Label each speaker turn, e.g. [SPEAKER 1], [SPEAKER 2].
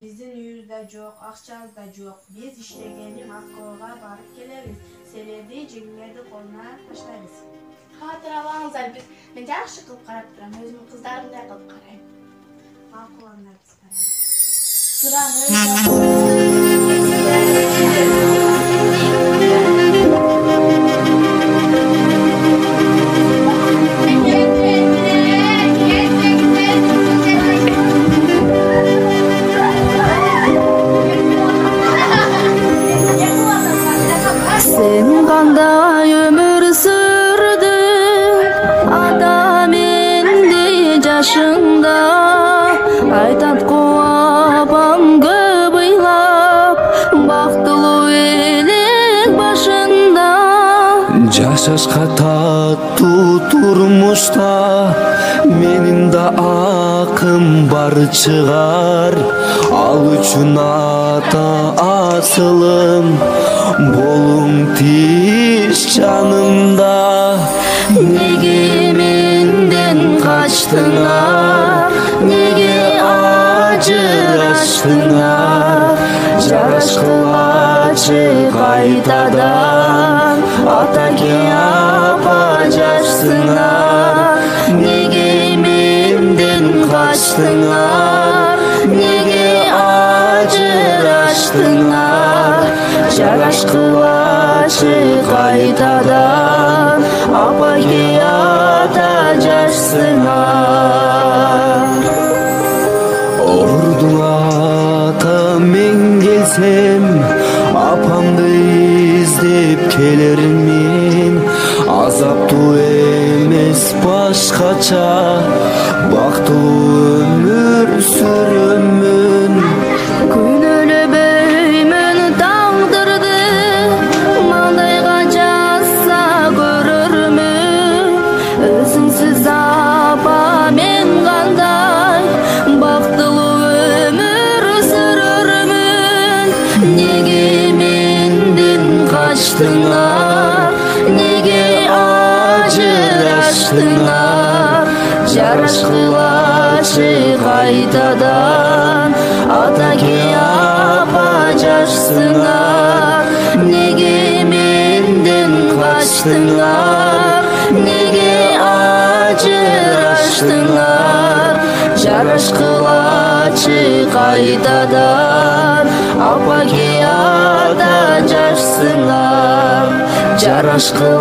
[SPEAKER 1] Bizdin uyubuzda жоқ, ақчабызда жоқ. Biz işlegenim Аққоға барып келебиz. Себеби жеңилерди колуна таштайбыз.
[SPEAKER 2] Хатыр алаңыздар, мен жакшы кылып карап турам, өзүмдүн кыздарымдай кылып карайм.
[SPEAKER 1] Макул анда биз
[SPEAKER 3] Sen qanday ömür sürdün adam endi yaşında aytat qo'apam көп ыйлап бактылуу элек башында
[SPEAKER 4] жашашка таттуу турмушта менин да акым бар чыгар ал үчүн ата асылым болуң тиз жанымда
[SPEAKER 3] неге менден качтыңар неге ажыраштыңар жарашкылачы кайтадан атаке апа жашсыңар неге менден качтыңар неге ажыраштыңар жарашкылачы кайтадан апаке ата жашсыңар
[SPEAKER 4] ордуң ата мен келсем апамды издеп келермин азаптуу эмес башкача бактылуу өмүр сүрөмүн
[SPEAKER 3] күнөлөбөймүн тагдырды мандайга жазса көрөрмүн өзүңсүз апа мен кандай бактылуу өмүр сүрөрмүн неге менден качтыңар неге ажыраштыңар жарашкылачы кайтадан атаке апа жашсыңар неге менден качтыңар неге ажыраштыңар жарашкылачы кайтадан апаке ата жашсыңар жарашкыла